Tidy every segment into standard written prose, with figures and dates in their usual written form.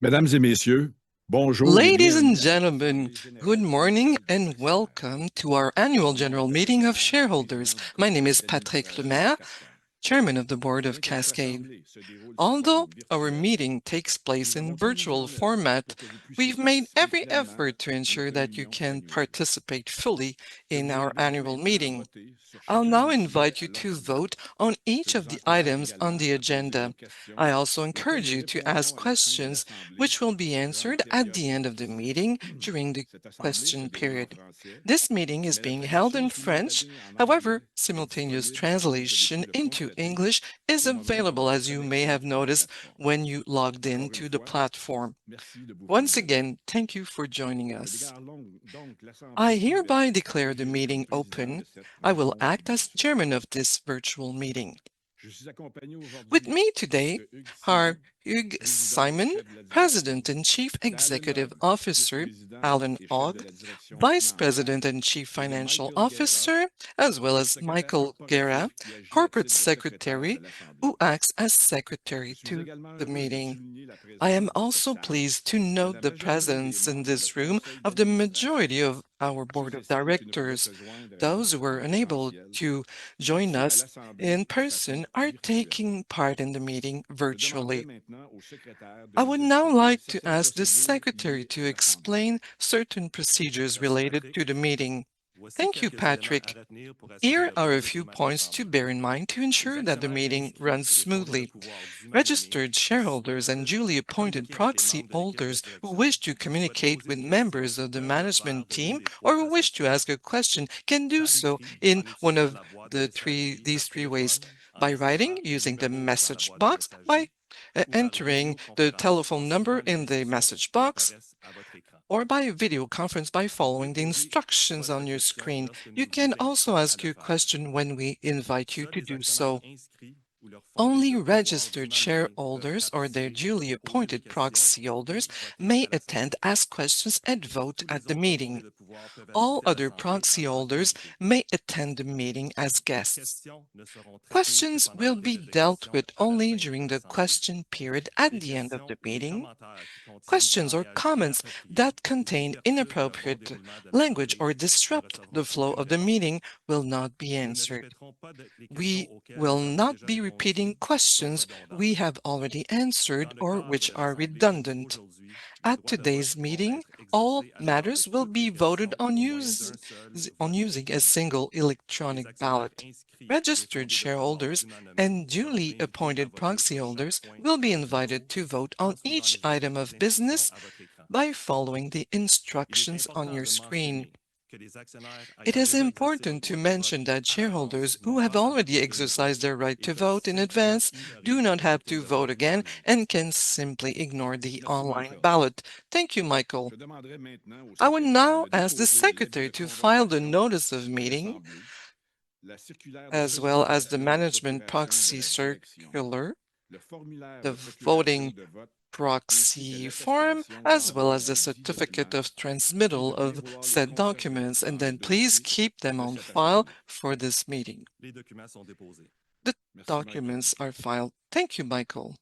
Mesdames et messieurs, bonjour et Ladies and bienvenue. gentlemen, good morning and welcome to our annual general meeting of shareholders. My name is Patrick Lemaire, Chairman of the Board of Cascade. Although our meeting takes place in virtual format, we've made every effort to ensure that you can participate fully in our annual meeting. I'll now invite you to vote on each of the items on the agenda. I also encourage you to ask questions which will be answered at the end of the meeting during the question period. This meeting is being held in French. However, simultaneous translation into English is available, as you may have noticed when you logged in to the platform. Once again, thank you for joining us. I hereby declare the meeting open. I will act as chairman of this virtual meeting. With me today are Hugues Simon, President and Chief Executive Officer, Alan Hogg, Vice President and Chief Financial Officer, as well as Michael Guerra, Corporate Secretary, who acts as Secretary to the meeting. I am also pleased to note the presence in this room of the majority of our board of directors. Those who were unable to join us in person are taking part in the meeting virtually. I would now like to ask the Secretary to explain certain procedures related to the meeting. Thank you, Patrick. Here are a few points to bear in mind to ensure that the meeting runs smoothly. Registered shareholders and duly appointed proxy holders who wish to communicate with members of the management team or who wish to ask a question can do so in one of these three ways: by writing using the message box, by entering the telephone number in the message box, or by video conference by following the instructions on your screen. You can also ask your question when we invite you to do so. Only registered shareholders or their duly appointed proxy holders may attend, ask questions, and vote at the meeting. All other proxy holders may attend the meeting as guests. Questions will be dealt with only during the question period at the end of the meeting. Questions or comments that contain inappropriate language or disrupt the flow of the meeting will not be answered. We will not be repeating questions we have already answered or which are redundant. At today's meeting, all matters will be voted on using a single electronic ballot. Registered shareholders and duly appointed proxy holders will be invited to vote on each item of business by following the instructions on your screen. It is important to mention that shareholders who have already exercised their right to vote in advance do not have to vote again and can simply ignore the online ballot. Thank you, Michael. I will now ask the Secretary to file the notice of meeting as well as the management proxy circular, the voting proxy form, as well as the certificate of transmittal of said documents, and then please keep them on file for this meeting. The documents are filed. Thank you, Michael.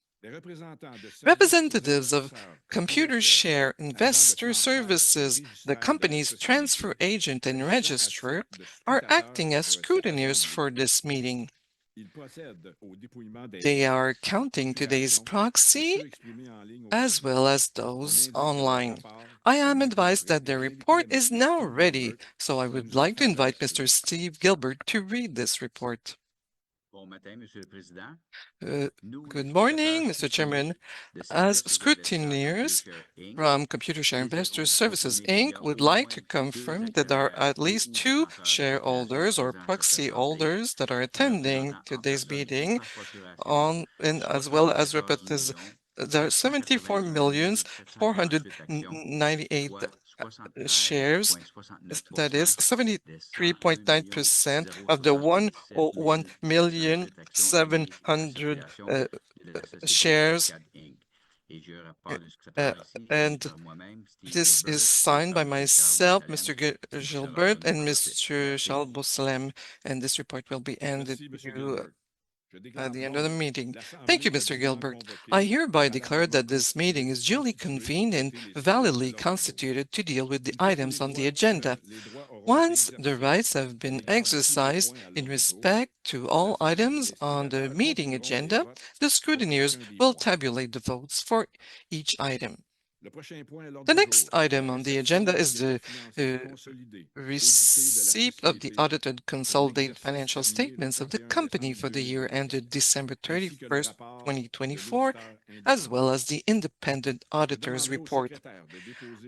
Representatives of Computershare Investor Services, the company's transfer agent and registrar, are acting as scrutineers for this meeting. They are counting today's proxy as well as those online. I am advised that the report is now ready, so I would like to invite Mr. Steve Gilbert to read this report. Good morning, Mr. Chairman. As scrutineers from Computershare Investor Services, Inc. would like to confirm that there are at least two shareholders or proxy holders that are attending today's meeting and as well as representatives. There are 74,498 shares, that is 73.9% of the 101,700,000 shares, and this is signed by myself, Mr. Gilbert, and Mr. Charles Beausoleil, and this report will be handed to you at the end of the meeting. Thank you, Mr. Gilbert. I hereby declare that this meeting is duly convened and validly constituted to deal with the items on the agenda. Once the rights have been exercised in respect to all items on the meeting agenda, the scrutineers will tabulate the votes for each item. The next item on the agenda is the receipt of the audited consolidated financial statements of the company for the year ended December 31st, 2024, as well as the independent auditor's report.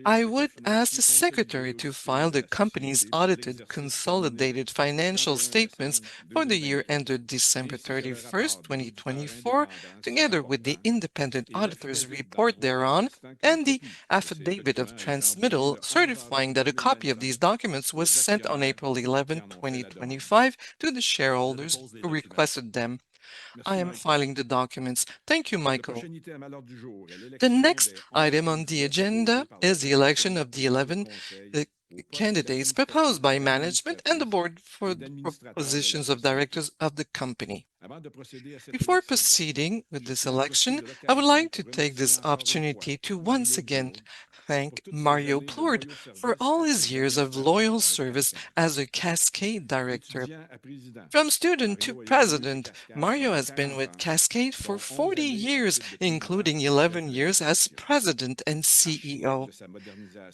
I would ask the secretary to file the company's audited consolidated financial statements for the year ended December 31st, 2024, together with the independent auditor's report thereon and the affidavit of transmittal certifying that a copy of these documents was sent on April 11, 2025 to the shareholders who requested them. I am filing the documents. Thank you, Michael. The next item on the agenda is the election of the 11 candidates proposed by management and the board for the positions of directors of the company. Before proceeding with this election, I would like to take this opportunity to once again thank Mario Plourde for all his years of loyal service as a Cascade director. From student to president, Mario has been with Cascade for 40 years, including 11 years as president and CEO.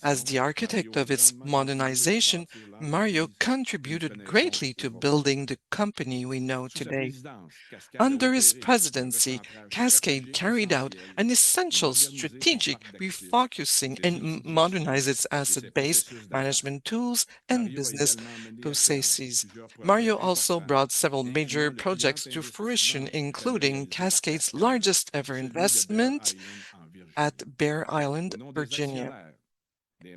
As the architect of its modernization, Mario contributed greatly to building the company we know today. Under his presidency, Cascade carried out an essential strategic refocusing and modernized its asset base, management tools, and business processes. Mario also brought several major projects to fruition, including Cascade's largest ever investment at Bear Island, Virginia.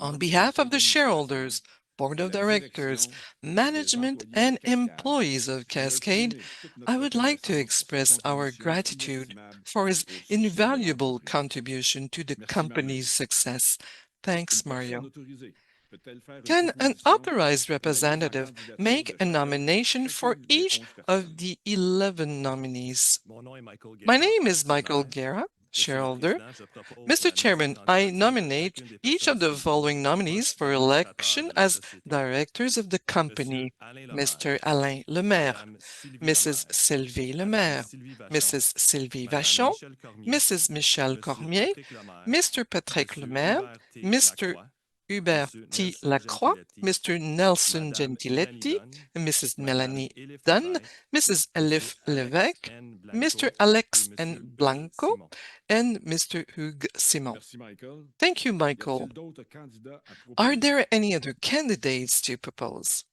On behalf of the shareholders, board of directors, management, and employees of Cascade, I would like to express our gratitude for his invaluable contribution to the company's success. Thanks, Mario. Can an authorized representative make a nomination for each of the 11 nominees? My name is Michael Guerra, shareholder. Mr. Chairman, I nominate each of the following nominees for election as directors of the company: Mr. Alain Lemaire, Mrs. Sylvie Lemaire, Mrs. Sylvie Vachon, Mrs. Michelle Cormier, Mr. Patrick Lemaire, Mr. Hubert T. Lacroix, Mr. Nelson Gentiletti, Mrs. Melanie Dunn, Mrs. Elif Levesque, Mr. Alex N. Blanco, and Mr. Hugues Simon. Thank you, Michael. Are there any other candidates to propose?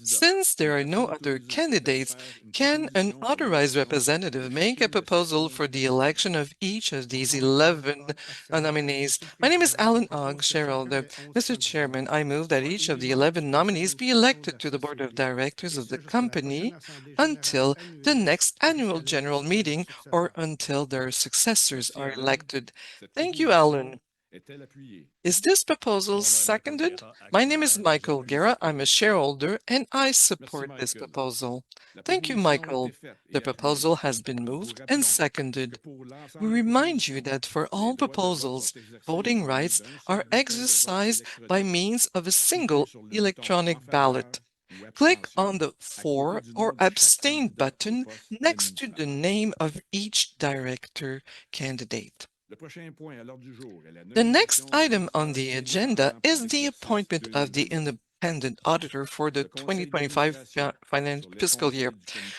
Since there are no other candidates, can an authorized representative make a proposal for the election of each of these 11 nominees? My name is Alan Ogg, shareholder. Mr. Chairman, I move that each of the 11 nominees be elected to the board of directors of the company until the next annual general meeting or until their successors are elected. Thank you, Alan. Is this proposal seconded? My name is Michael Guerra. I'm a shareholder and I support this proposal. Thank you, Michael. The proposal has been moved and seconded. We remind you that for all proposals, voting rights are exercised by means of a single electronic ballot. Click on the For or Abstain button next to the name of each director candidate. The next item on the agenda is the appointment of the independent auditor for the 2025 fiscal year.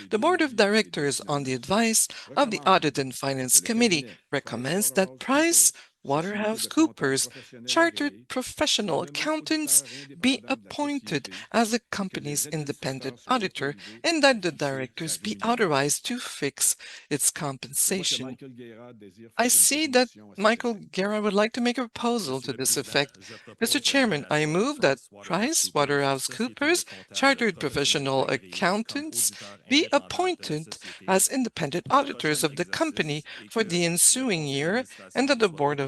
The Board of Directors, on the advice of the Audit and Finance Committee, recommends that PricewaterhouseCoopers Chartered Professional Accountants be appointed as the company's independent auditor and that the directors be authorized to fix its compensation. I see that Michael Guerra would like to make a proposal to this effect. Mr. Chairman, I move that PricewaterhouseCoopers Chartered Professional Accountants be appointed as independent auditors of the company for the ensuing year and that the Board of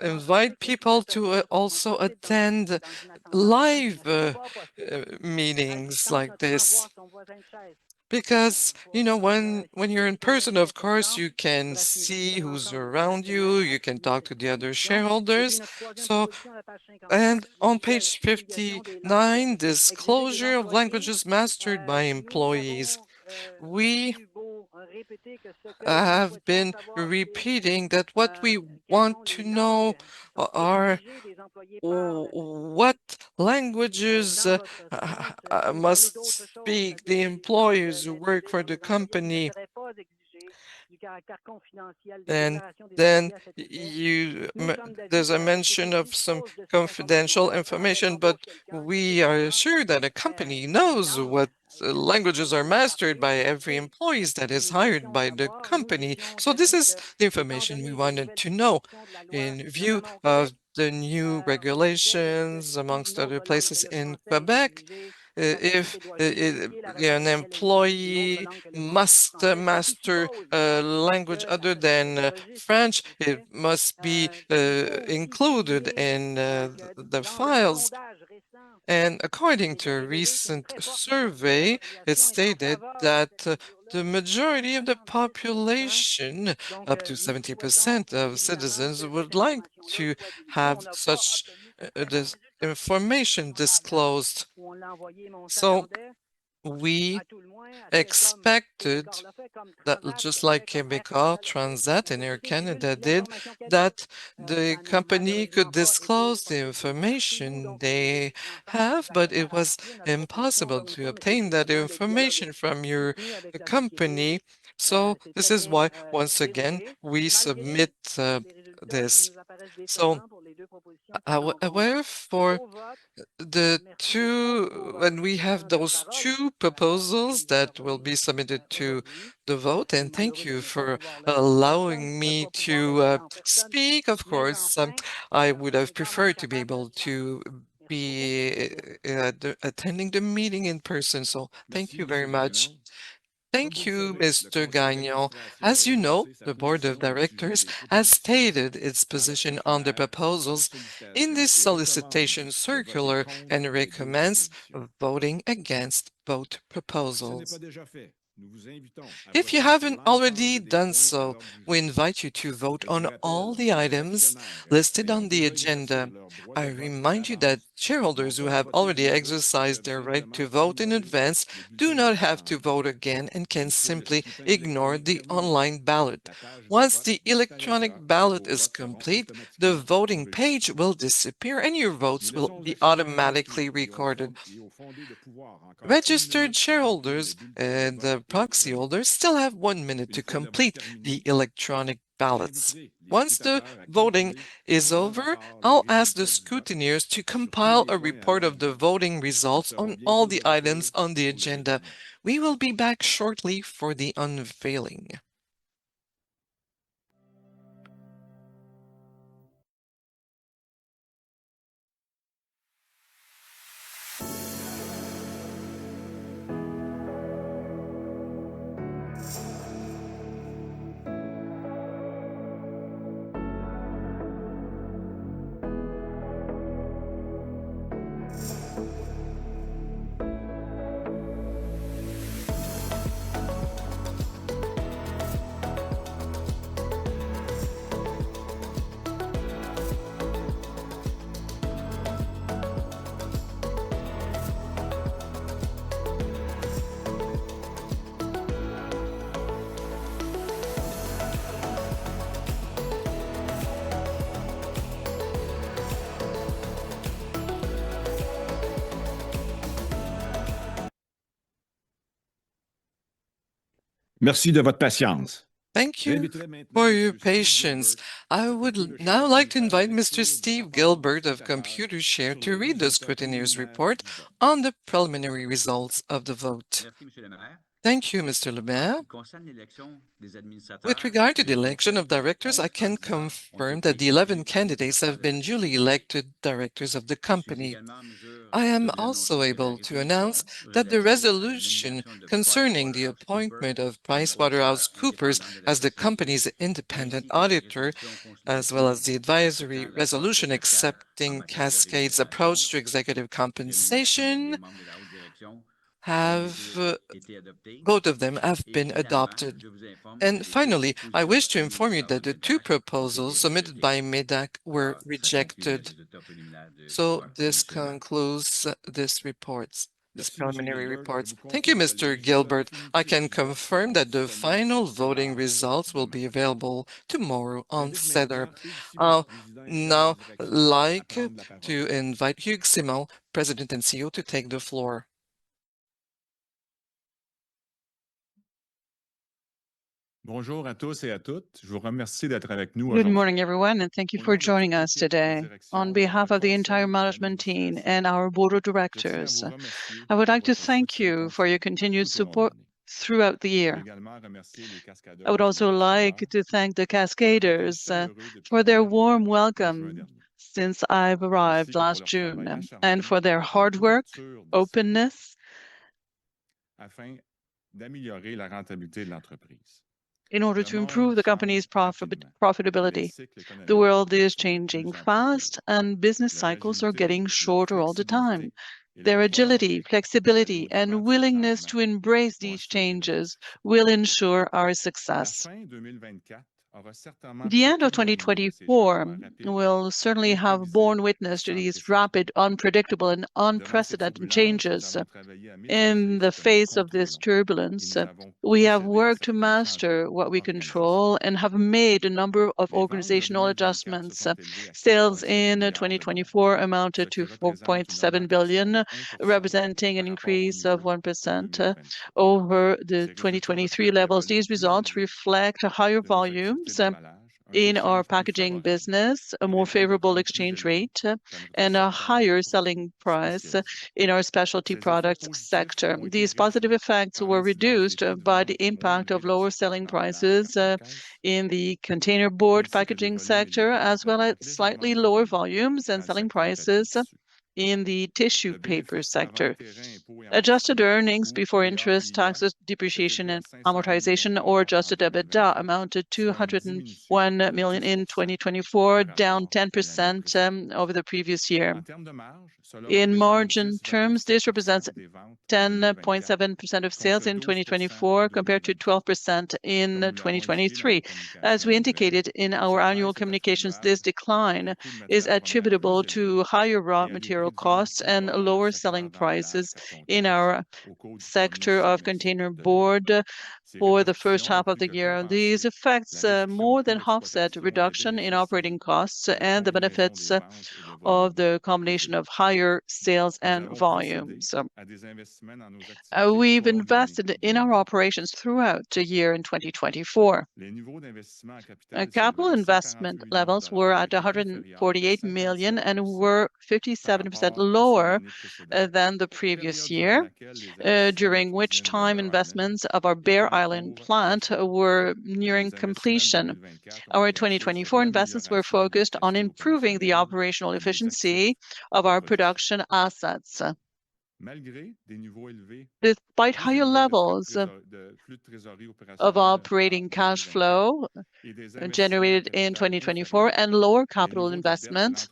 invite people to also attend live meetings like this. Because, when you're in person, of course, you can see who's around you, you can talk to the other shareholders. So, and on page 59, disclosure of languages mastered by employees. We have been repeating that what we want to know are what languages must speak the employees who work for the company. And then there's a mention of some confidential information, but we are sure that a company knows what languages are mastered by every employee that is hired by the company. So this is the information we wanted to know in view of the new regulations, amongst other places in Quebec. If an employee must master a language other than French, it must be included in the files. And according to a recent survey, it stated that the majority of the population, up to 70% of citizens, would like to have such this information disclosed. So we expected that, just like Québécois, Transat, and Air Canada did, that the company could disclose the information they have, but it was impossible to obtain that information from your company. So this is why, once again, we submit this. So, however, for the two, and we have those two proposals that will be submitted to the vote, and thank you for allowing me to speak. Of course, I would have preferred to be able to be attending the meeting in person, so thank you very much. Thank you, Mr. Gagnon. As you know, the Board of Directors has stated its position on the proposals in this solicitation circular and recommends voting against both proposals. If you haven't already done so, we invite you to vote on all the items listed on the agenda. I remind you that shareholders who have already exercised their right to vote in advance do not have to vote again and can simply ignore the online ballot. Once the electronic ballot is complete, the voting page will disappear and your votes will be automatically recorded. Registered shareholders and the proxy holders still have 1 minute to complete the electronic ballots. Once the voting is over, I'll ask the scrutineers to compile a report of the voting results on all the items on the agenda. We will be back shortly for the unveiling. Merci de votre patience. Thank you for your patience. I would now like to invite Mr. Steve Gilbert of Computershare to read the scrutineer's report on the preliminary results of the vote. Thank you, Mr. Le Maire. With regard to the election of directors, I can confirm that the 11 candidates have been duly elected directors of the company. I am also able to announce that the resolution concerning the appointment of PricewaterhouseCoopers as the company's independent auditor, as well as the advisory resolution accepting Cascades' approach to executive compensation, both of them have been adopted. And finally, I wish to inform you that the two proposals submitted by MEDAC were rejected. So this concludes this preliminary reports. Thank you, Mr. Gilbert. I can confirm that the final voting results will be available tomorrow on SEDAR. Now like to invite Hugues Simon, President and CEO, to take the floor. Bonjour à tous et à toutes. Je vous remercie d'être avec nous Good aujourd'hui. morning, everyone, and thank you for joining us today. On behalf of the entire management team and our board of directors, I would like to thank you for your continued support throughout the year. I would also like to thank the Cascaders for their warm welcome since I've arrived last June, and for their hard work, openness, afin d'améliorer la rentabilité de l'entreprise. in order to improve the company's profitability. The world is changing fast, and business cycles are getting shorter all the time. Their agility, flexibility, and willingness to embrace these changes will ensure our success. The end of 2024 will certainly have borne witness to these rapid, unpredictable, and unprecedented changes. In the face of this turbulence, we have worked to master what we control and have made a number of organizational adjustments. Sales in 2024 amounted to 4.7 billion, representing an increase of 1% over the 2023 levels. These results reflect higher volumes in our packaging business, a more favorable exchange rate, and a higher selling price in our specialty products sector. These positive effects were reduced by the impact of lower selling prices in the container board packaging sector, as well as slightly lower volumes and selling prices in the tissue paper sector. Adjusted earnings before interest, taxes, depreciation, and amortization, or adjusted EBITDA, amounted to 101 million in 2024, down 10% over the previous year. In margin terms, this represents 10.7% of sales in 2024 compared to 12% in 2023. As we indicated in our annual communications, this decline is attributable to higher raw material costs and lower selling prices in our sector of container board for the first half of the year. These effects more than offset a reduction in operating costs and the benefits of the combination of higher sales and volumes. We've invested in our operations throughout the year in 2024. Capital investment levels were at 148 million and were 57% lower than the previous year, during which time investments of our Bear Island plant were nearing completion. Our 2024 investments were focused on improving the operational efficiency of our production assets. Despite higher levels of operating cash flow generated in 2024 and lower capital investment,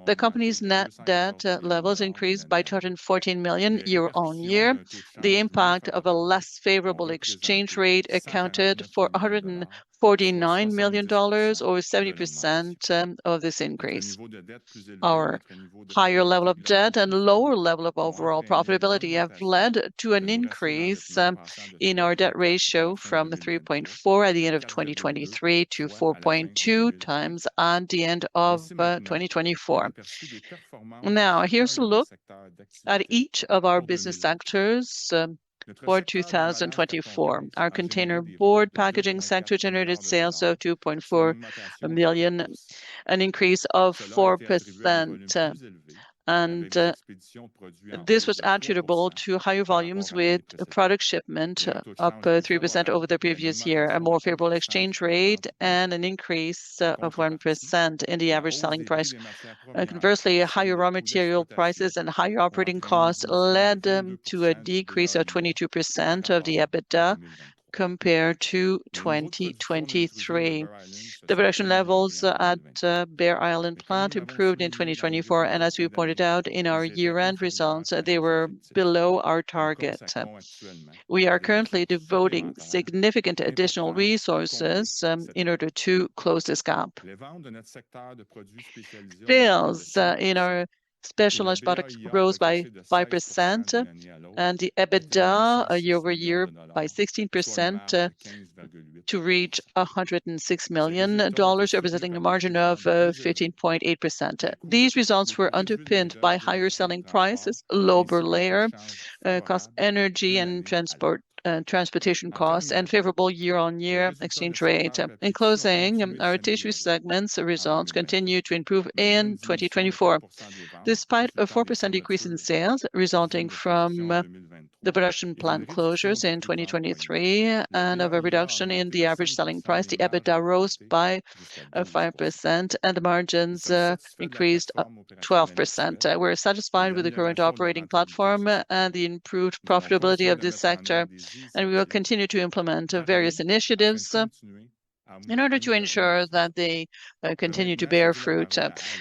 the company's net debt levels increased by 214 million year on year. The impact of a less favorable exchange rate accounted for $149 million, or 70% of this increase. Our higher level of debt and lower level of overall profitability have led to an increase in our debt ratio from 3.4 at the end of 2023 to 4.2 times at the end of 2024. Now, here's a look at each of our business sectors for 2024. Our container board packaging sector generated sales of 2.4 million, an increase of 4%. And this was attributable to higher volumes with product shipment up 3% over the previous year, a more favorable exchange rate, and an increase of 1% in the average selling price. Conversely, higher raw material prices and higher operating costs led to a decrease of 22% of the EBITDA compared to 2023. The production levels at Bear Island plant improved in 2024, and as we pointed out in our year-end results, they were below our target. We are currently devoting significant additional resources in order to close this gap. Sales in our specialized products rose by 5%, and the EBITDA year-over-year by 16% to reach $106 million, representing a margin of 15.8%. These results were underpinned by higher selling prices, lower labor cost, energy and transportation costs, and favorable year-on-year exchange rate. In closing, our tissue segment's results continue to improve in 2024. Despite a 4% decrease in sales resulting from the production plant closures in 2023 and of a reduction in the average selling price, the EBITDA rose by 5% and the margins increased 12%. We're satisfied with the current operating platform and the improved profitability of this sector, and we will continue to implement various initiatives in order to ensure that they continue to bear fruit.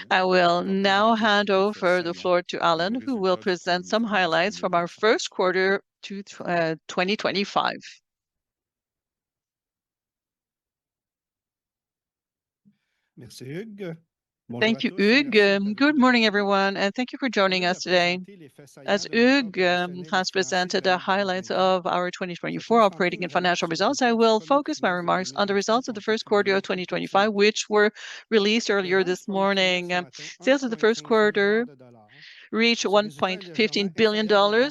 I will now hand over the floor to Alan, who will present some highlights from our first quarter to 2025. Thank you, Hugues. Good morning, everyone, and thank you for joining us today. As Hugues has presented the highlights of our 2024 operating and financial results, I will focus my remarks on the results of the first quarter of 2025, which were released earlier this morning. Sales of the first quarter reached $1.15 billion.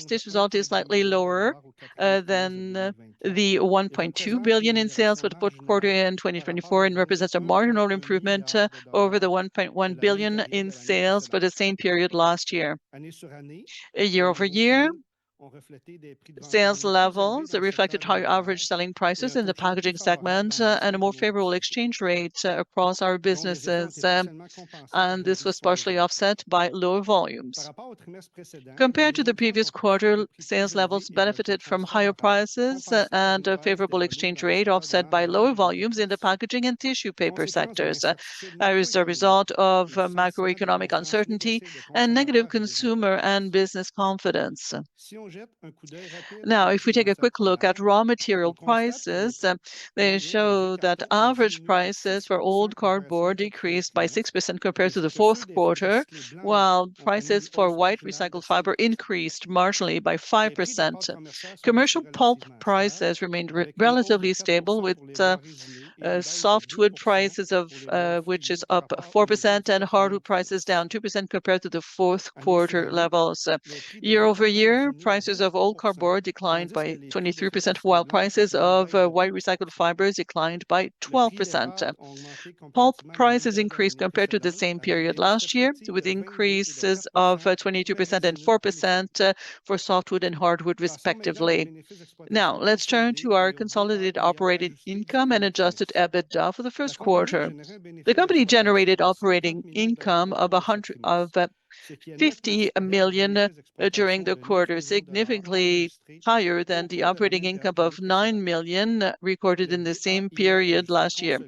This result is slightly lower than the $1.2 billion in sales for the fourth quarter in 2024 and represents a marginal improvement over the $1.1 billion in sales for the same period last year. Year-over-year, sales levels reflected higher average selling prices in the packaging segment and a more favorable exchange rate across our businesses, and this was partially offset by lower volumes. Compared to the previous quarter, sales levels benefited from higher prices and a favorable exchange rate offset by lower volumes in the packaging and tissue paper sectors as a result of macroeconomic uncertainty and negative consumer and business confidence. Now, if we take a quick look at raw material prices, they show that average prices for old cardboard decreased by 6% compared to the fourth quarter, while prices for white recycled fiber increased marginally by 5%. Commercial pulp prices remained relatively stable, with softwood prices of which is up 4% and hardwood prices down 2% compared to the fourth quarter levels. Year-over-year, prices of old cardboard declined by 23%, while prices of white recycled fibers declined by 12%. Pulp prices increased compared to the same period last year, with increases of 22% and 4% for softwood and hardwood, respectively. Now, let's turn to our consolidated operating income and adjusted EBITDA for the first quarter. The company generated operating income of $50 million during the quarter, significantly higher than the operating income of $9 million recorded in the same period last year.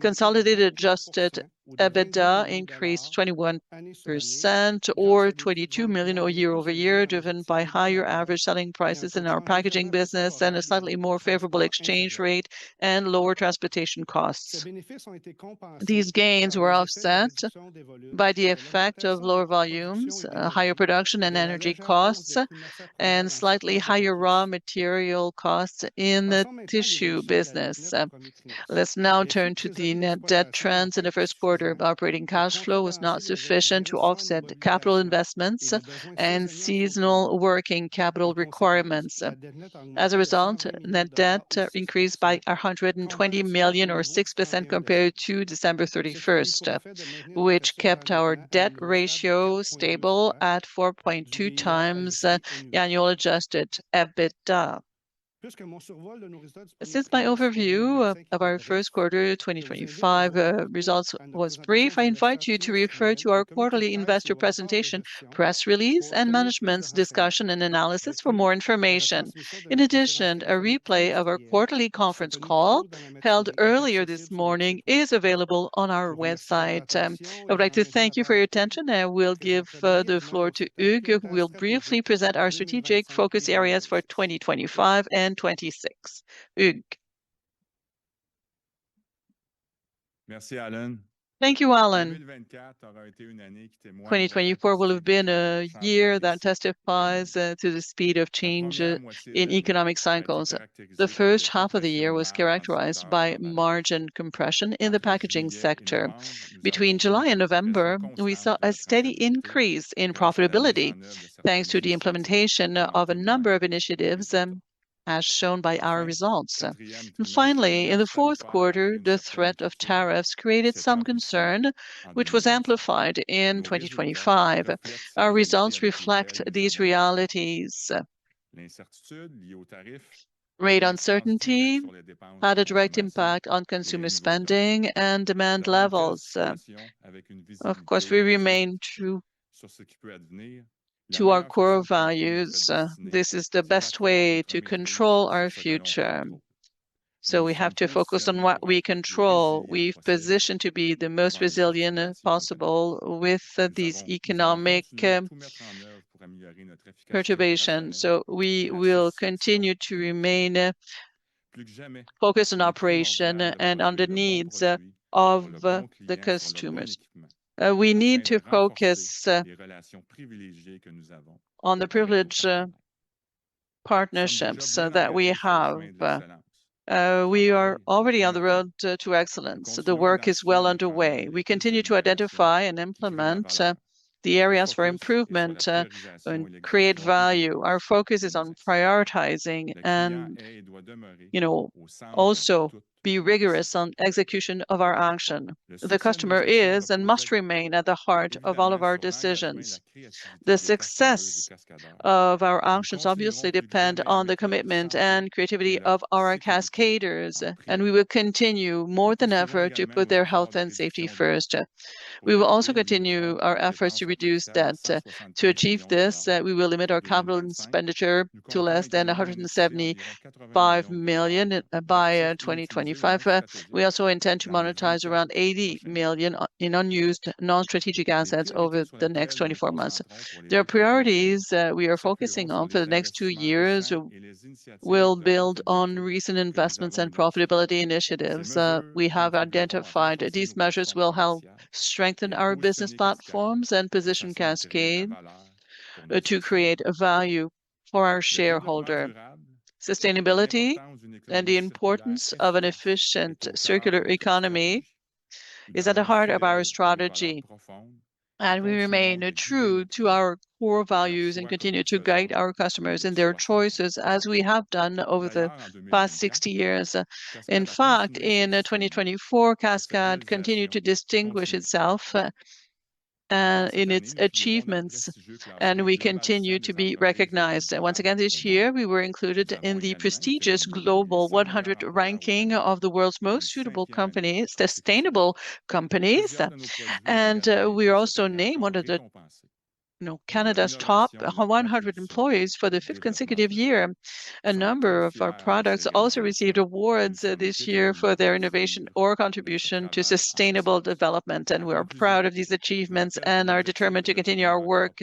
Consolidated adjusted EBITDA increased 21% or $22 million year-over-year, driven by higher average selling prices in our packaging business and a slightly more favorable exchange rate and lower transportation costs. These gains were offset by the effect of lower volumes, higher production and energy costs, and slightly higher raw material costs in the tissue business. Let's now turn to the net debt trends in the first quarter quarter operating cash flow was not sufficient to offset the capital investments and seasonal working capital requirements. As a result, net debt increased by 120 million or 6% compared to December 31st, which kept our debt ratio stable at 4.2 times annual adjusted EBITDA. Since my overview of our first quarter 2025 results was brief, I invite you to refer to our quarterly investor presentation, press release, and management's discussion and analysis for more information. In addition, a replay of our quarterly conference call held earlier this morning is available on our website. I would like to thank you for your attention. I will give the floor to Hugues, who will briefly present our strategic focus areas for 2025 and 26. Hugues. Merci, Alan. Thank you, Alan. 2024 will have been a year that testifies to the speed of change in economic cycles. The first half of the year was characterized by margin compression in the packaging sector. Between July and November, we saw a steady increase in profitability thanks to the implementation of a number of initiatives as shown by our results. And finally, in the fourth quarter, the threat of tariffs created some concern, which was amplified in 2025. Our results reflect these realities. Rate uncertainty had a direct impact on consumer spending and demand levels. Of course, we remain true to our core values. This is the best way to control our future. So we have to focus on what we control. We've positioned to be the most resilient possible with these economic perturbations. So we will continue to remain focused on operation and on the needs of the consumers. We need to focus on the privileged partnerships that we have. We are already on the road to excellence. The work is well underway. We continue to identify and implement the areas for improvement and create value. Our focus is on prioritizing and, also be rigorous on execution of our action. The customer is and must remain at the heart of all of our decisions. The success of our actions obviously depend on the commitment and creativity of our cascaders, and we will continue more than ever to put their health and safety first. We will also continue our efforts to reduce debt. To achieve this, we will limit our capital expenditure to less than 175 million by 2025. We also intend to monetize around 80 million in unused non-strategic assets over the next 24 months. There are priorities we are focusing on for the next 2 years. We'll build on recent investments and profitability initiatives. We have identified these measures will help strengthen our business platforms and position Cascade to create a value for our shareholder. Sustainability and the importance of an efficient circular economy is at the heart of our strategy. And we remain true to our core values and continue to guide our customers in their choices as we have done over the past 60 years. In fact, in 2024, Cascade continued to distinguish itself in its achievements, and we continue to be recognized. Once again, this year, we were included in the prestigious Global 100 ranking of the world's most sustainable companies. And we are also named one of the Canada's top 100 employees for the 5th consecutive year. A number of our products also received awards this year for their innovation or contribution to sustainable development. And we are proud of these achievements and are determined to continue our work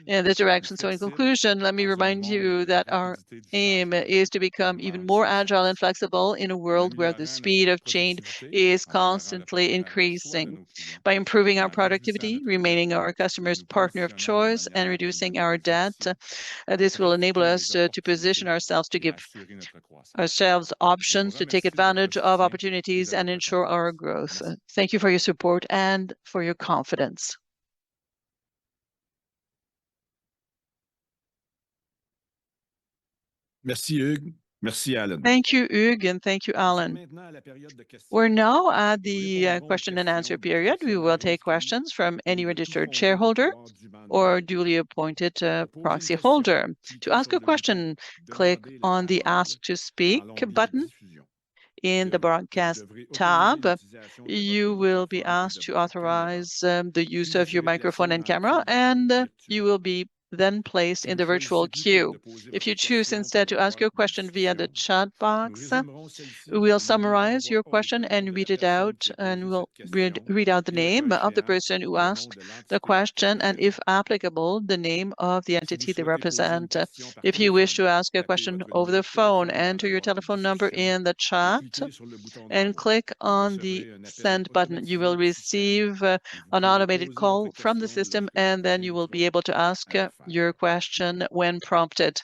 in this direction. So in conclusion, let me remind you that our aim is to become even more agile and flexible in a world where the speed of change is constantly increasing. By improving our productivity, remaining our customers' partner of choice, choice and reducing our debt. This will enable us to position ourselves to give ourselves options to take advantage of opportunities and ensure our growth. Thank you for your support and for your confidence. Merci, Hugues. Merci, Alan. Thank you, Hugues, and thank you, Alan. We're now at the question and answer period. We will take questions from any registered shareholder or duly appointed proxy holder. To ask a question, click on the Ask to Speak button in the broadcast tab. You will be asked to authorize the use of your microphone and camera, and you will be then placed in the virtual queue. If you choose instead to ask your question via the chat box, we'll summarize your question and read it out, and we'll read out the name of the person who asked the question, and if applicable, the name of the entity they represent. If you wish to ask a question over the phone, enter your telephone number in the chat and click on the send button. You will receive an automated call from the system, and then you will be able to ask your question when prompted.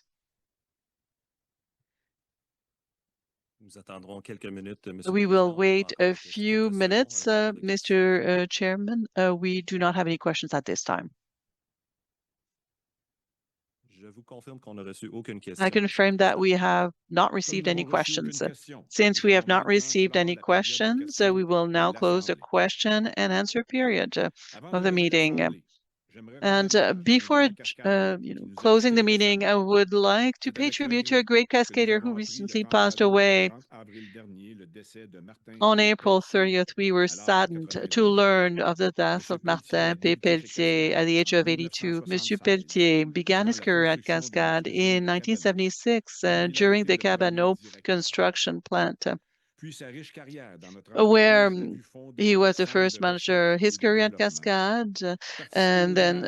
We will wait a few minutes, Mr. Chairman. We do not have any questions at this time. I confirm that we have not received any questions. Since we have not received any questions, we will now close the question and answer period of the meeting. And before closing the meeting, I would like to pay tribute to a great cascader who recently passed away. On April 30th, we were saddened to learn of the death of Martin P. Pelletier at the age of 82. Monsieur Pelletier began his career at Cascades in 1976 during the Cabano construction plant, where he was the first manager. His career at Cascades, and then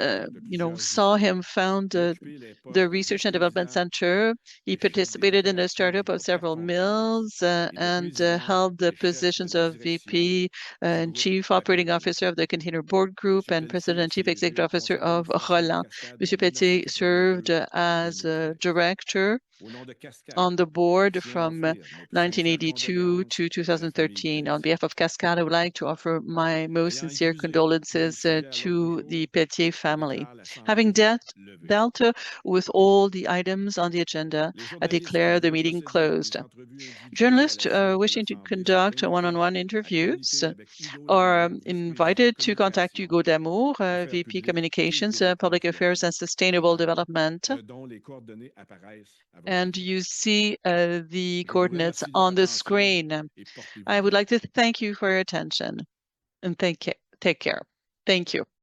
saw him found the Research and Development Center. He participated in the startup of several mills and held the positions of VP and Chief Operating Officer of the Container Board Group and President and Chief Executive Officer of Roland. Monsieur Pelletier served as a director on the board from 1982 to 2013. On behalf of Cascades, I would like to offer my most sincere condolences to the Pelletier family. Having dealt with all the items on the agenda, I declare the meeting closed. Journalists wishing to conduct one-on-one interviews are invited to contact Hugo Damour, VP Communications, Public Affairs and Sustainable Development. And you see the coordinates on the screen. I would like to thank you for your attention and take care. Thank you.